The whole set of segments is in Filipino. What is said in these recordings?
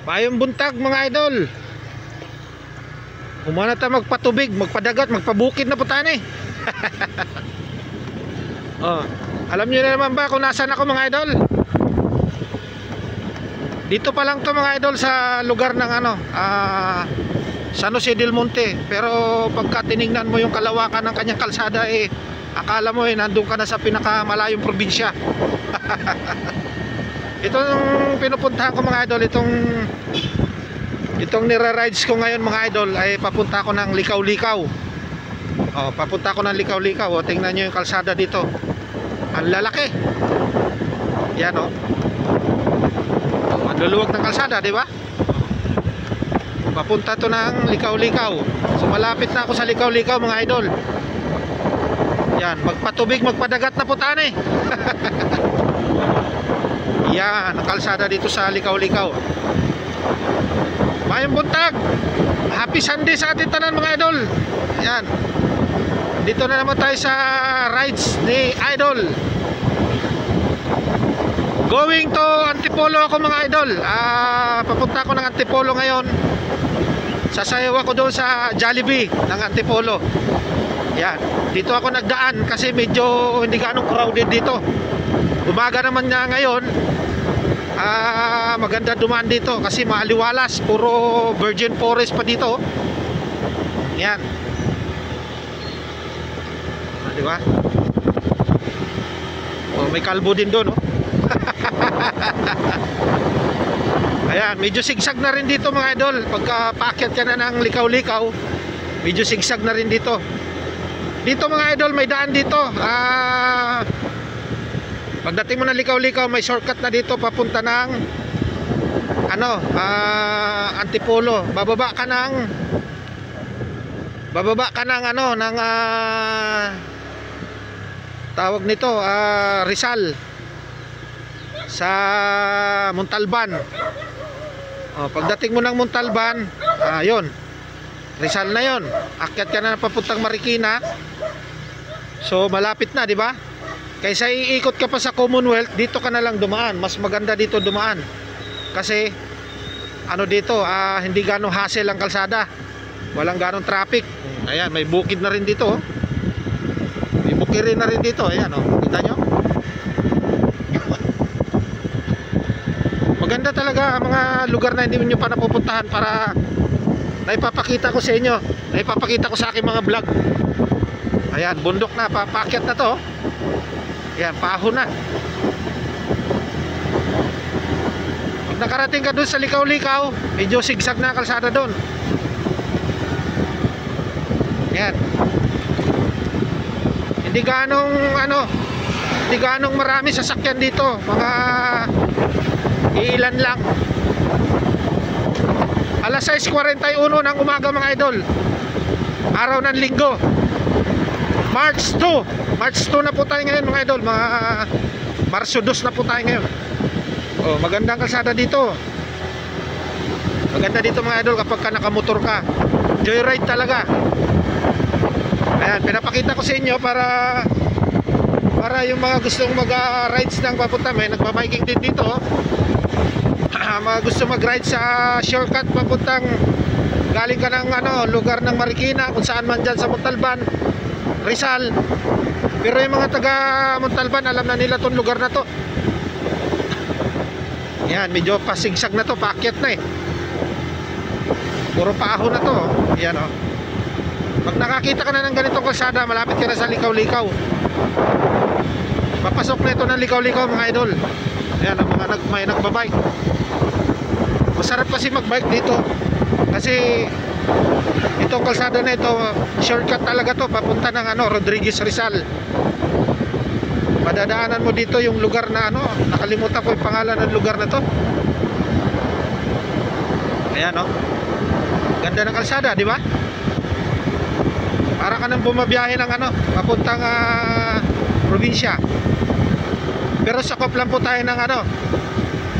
Mayong buntag mga idol. Umana ta magpatubig, magpadagat, magpabukid na po tayo eh. Oh, alam niyo na naman ba kung nasaan ako mga idol? Dito pa lang to mga idol sa lugar ng San Jose del Monte. Pero pagka tiningnan mo yung kalawakan ng kanyang kalsada akala mo nandun ka na sa pinakamalayong probinsya. Itong pinupuntahan ko mga idol, itong nira-rides ko ngayon mga idol ay papunta ko ng Likaw-Likaw. Oh, papunta ko ng Likaw-Likaw. Oh, tingnan niyo yung kalsada dito. Ang lalaki. Yan oh. Ang luluwag ng kalsada, di ba? Papunta to ng Likaw-Likaw. So malapit na ako sa Likaw-Likaw mga idol. Yan, magpatubig, magpadagat na po tayo eh. Yan, ang kalsada dito sa Likaw-Likaw. Mayong buntag. Happy Sunday sa ating tanan mga idol. Yan. Dito na naman tayo sa rides ni Idol. Going to Antipolo ako mga idol. Papunta ako ng Antipolo ngayon. Sasayaw ako doon sa Jollibee ng Antipolo. Yan. Dito ako nagdaan kasi medyo hindi ganong crowded dito. Umaga naman nga ngayon. Maganda dumaan dito kasi maaliwalas, puro virgin forest pa dito. Yan. Di ba? Oh, may kalbo din doon, oh. Ayan, medyo sigsag na rin dito mga idol. Pagka paakyat ka na ng Likaw-Likaw, medyo sigsag na rin dito. Dito mga idol, may daan dito. Pagdating mo ng Likaw-Likaw, may shortcut na dito papunta ng Antipolo. Bababa ka ng tawag nito Rizal sa Montalban. Oh, pagdating mo ng Montalban, yun. Rizal na yun. Akyat ka na papuntang Marikina. So malapit na, di ba? Kaysa iikot ka pa sa Commonwealth, dito ka na lang dumaan. Mas maganda dito dumaan. Kasi dito, hindi ganong hassle ang kalsada. Walang ganong traffic. Ayan, may bukid na rin dito, oh. May bukirin na rin dito. Ayan, oh. Kita nyo? Maganda talaga ang mga lugar na hindi nyo pa napupuntahan para naipapakita ko sa inyo. Naipapakita ko sa aking mga vlog. Ayan, bundok na. Papakyat na to, oh. Ayan, paahon na. Pag nakarating ka doon sa Likaw-Likaw, medyo sigsag na kalsada doon. Ayan. Hindi ganong marami sasakyan dito. Mga ilan lang. Alas 6:41 ng umaga mga idol. Araw ng linggo. March 2 na po tayo ngayon mga idol. Marso 2 na po tayo ngayon. Oh, magandang kalsada dito. Maganda dito mga idol kapag ka nakamotor ka. Joyride talaga. Ayan, pinapakita ko sa inyo para yung mga gustong mag-rides ng papunta, may nagbabiking din dito. Mga gusto mag-ride sa shortcut papuntang galing ka ng lugar ng Marikina, kung saan man dyan sa Montalban, Rizal. Pero yung mga taga Montalban, alam na nila tong lugar na to. Yan, medyo pasigsag na to, paakyat na eh. Puro paahon na to. Yan oh. Pag nakakita ka na ng ganitong kalsada, malapit ka na sa Likaw-Likaw. Papasok na ito ng Likaw-Likaw mga idol. Yan, ang mga may nagbabike. Masarap kasi magbike dito. Kasi itong kalsada na ito, shortcut talaga to, papunta ng Rodriguez Rizal. Madadaanan mo dito yung lugar na nakalimutan ko yung pangalan ng lugar na to. Ayan oh. Ganda ng kalsada, di ba? Para ka nang bumabiyahe ng papuntang probinsya. Pero sakop lang po tayo ng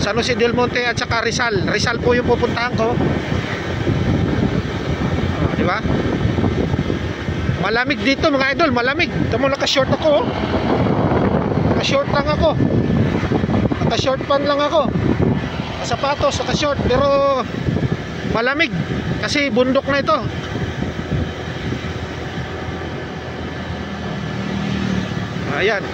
San Jose del Monte at saka Rizal. Rizal po yung pupuntahan ko. Di ba? Malamig dito mga idol, malamig. Ito mo, naka-short ako, oh. Naka-short lang ako. Naka-short pan lang ako. nakasapatos, naka-short, pero malamig kasi bundok na ito. Ayan.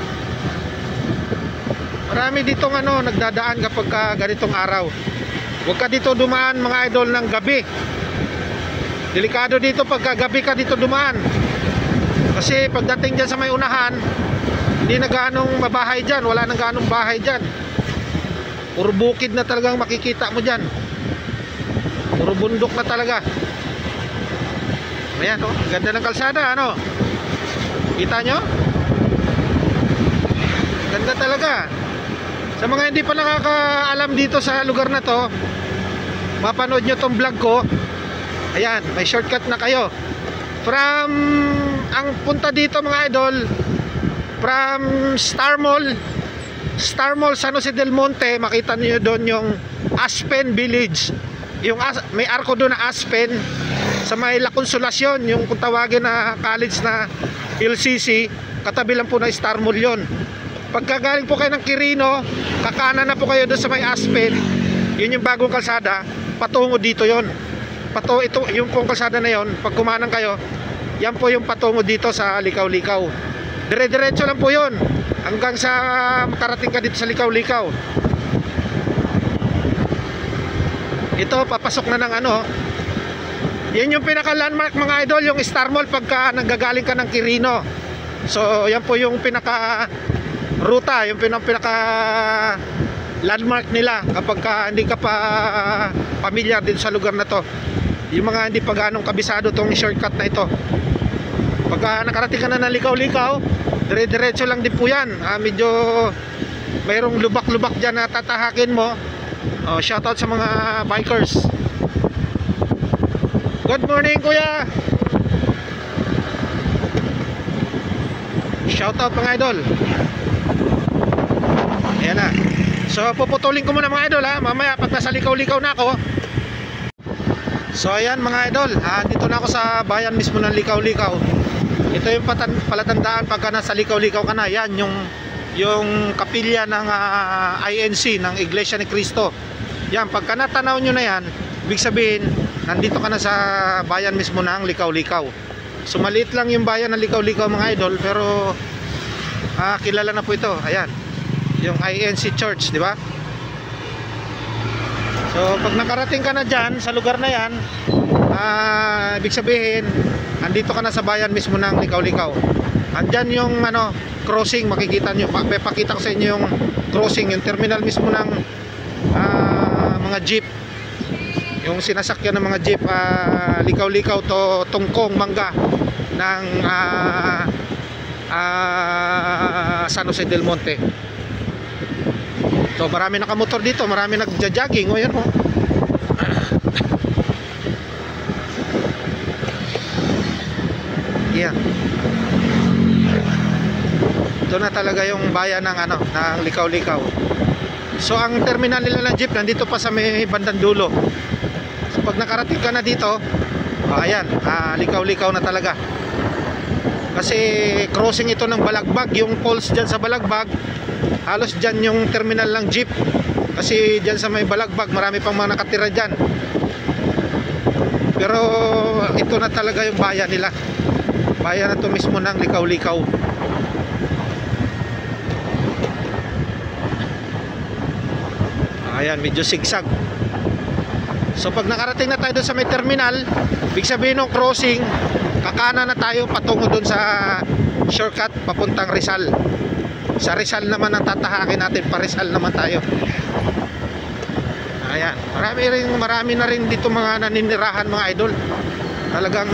Marami ditong nagdadaan kapag ganitong araw. Huwag ka dito dumaan mga idol ng gabi. Delikado dito pagka gabi ka dito dumaan. Kasi pagdating dyan sa may unahan, hindi na ganong mabahay dyan. Wala na ganong bahay dyan. Puro bukid na talagang makikita mo dyan. Puro bundok na talaga. Ayan, oh, ganda ng kalsada, ano? Kita nyo? Ganda talaga. Sa mga hindi pa nakakaalam dito sa lugar na to, mapanood nyo tong vlog ko. Ayan, may shortcut na kayo. From, ang punta dito mga idol, from Star Mall San Jose del Monte, makita niyo doon yung Aspen Village. Yung may arko doon na Aspen sa may La Consolacion, yung kung tawagin na college na LCC, katabi lang po na Star Mall yon. Pagkagaling po kayo ng Quirino, kakanan na po kayo doon sa may Aspen. Yun yung bagong kalsada, patungo dito yon. Ito yung pong kalsada na yon, pag kumanan kayo, yan po yung patungo dito sa Likaw-Likaw. Dire-diretso lang po yon hanggang sa makarating ka dito sa Likaw-Likaw. Ito, papasok na ng yan yung pinaka-landmark mga idol, yung Star Mall pagka nanggagaling ka ng Quirino. So, yan po yung pinaka-ruta, yung pinaka-landmark nila kapag hindi ka pa pamilyar dito sa lugar na to. Yung mga hindi pa ganong kabisado tong shortcut na ito. Pagka nakarating ka na ng Likaw-Likaw, dire-diretso lang din po yan. Medyo mayroong lubak-lubak dyan na tatahakin mo. Shoutout sa mga bikers. Good morning kuya. Shoutout mga idol. Ayan na. So puputulin ko muna mga idol ha. Mamaya pag nasa Likaw-Likaw na ako. So ayan mga idol, dito na ako sa bayan mismo ng Likaw-Likaw. Ito yung palatandaan pagka nasa Likaw-Likaw ka na. Yan yung kapilya ng INC, ng Iglesia ni Cristo. Yan, pagka natanaw nyo na yan, ibig sabihin nandito ka na sa bayan mismo ng Likaw-Likaw. So maliit lang yung bayan ng Likaw-Likaw mga idol, pero kilala na po ito. Ayan, yung INC Church, di ba? So pag nakarating ka na dyan sa lugar na yan, ibig sabihin andito ka na sa bayan mismo ng Likaw-Likaw. Andyan yung crossing, makikita nyo. Pakita ko sa inyo yung crossing, yung terminal mismo ng mga jeep, yung sinasakyan ng mga jeep, Likaw-Likaw to Tungkong Mangga ng San Jose del Monte. So marami nakamotor dito, marami nagja-jogging. O yan o. Yeah. Ito na talaga yung bayan ng ng Likaw-Likaw. So ang terminal nila ng jeep nandito pa sa may bandang dulo. So pag nakarating ka na dito, ayan, Likaw-Likaw na talaga. Kasi crossing ito ng Balagbag, yung poles dyan sa Balagbag, halos dyan yung terminal ng jeep. Kasi dyan sa may Balagbag, marami pang mga nakatira dyan. Pero ito na talaga yung bayan nila. Bayan na ito mismo ng Likaw-Likaw. Ayan, medyo sigsag. So pag nakarating na tayo doon sa may terminal, ibig sabihin ng crossing, kakana na tayo patungo doon sa shortcut papuntang Rizal. Sa Rizal naman ang tatahakin natin, pa Rizal naman tayo. Ayan, marami na rin dito mga naninirahan mga idol. Talagang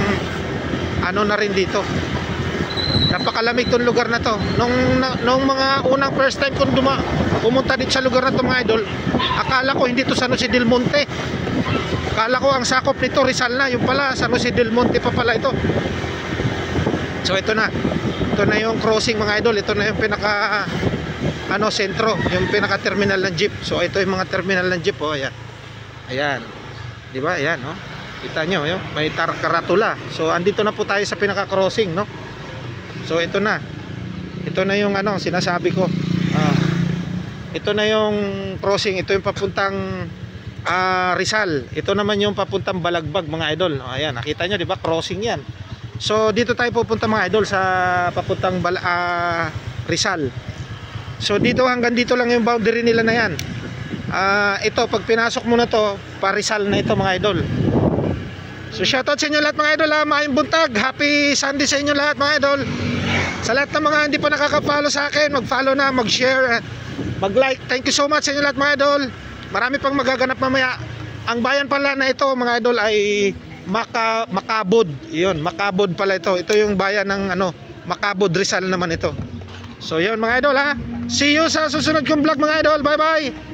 na rin dito. Napakalamig tong lugar na to. Nung mga unang first time kong pumunta dito sa lugar na to mga idol, akala ko hindi to San Jose del Monte. Akala ko ang sakop nito Rizal na, yung pala San Jose del Monte pa pala ito. So ito na. Ito na yung crossing mga idol. Ito na yung pinaka sentro, yung pinaka terminal ng jeep. So ito yung mga terminal ng jeep. Ayan. Ayan. Di ba? Ayan, oh. Kita nyo, may karatula. So andito na po tayo sa pinaka crossing, no? So ito na. Ito na yung sinasabi ko. Ito na yung crossing. Ito yung papuntang Rizal. Ito naman yung papuntang Balagbag mga idol. Ayan, nakita nyo, di ba? Crossing yan. So dito tayo pupunta mga idol sa papuntang Rizal. So dito, hanggang dito lang yung boundary nila na yan. Ito, pag pinasok mo na to, pa Rizal na ito mga idol. So shoutout sa inyo lahat mga idol, maayong buntag, happy Sunday sa inyo lahat mga idol. Sa lahat ng mga hindi pa nakaka-follow sa akin, mag-follow na, mag-share, mag-like. Thank you so much sa inyo lahat mga idol. Marami pang magaganap mamaya. Ang bayan pala na ito mga idol ay Macabod. Yun, Macabod pala ito. Ito yung bayan ng Macabod, Rizal naman ito. So yun mga idol ha. See you sa susunod kong vlog mga idol. Bye bye.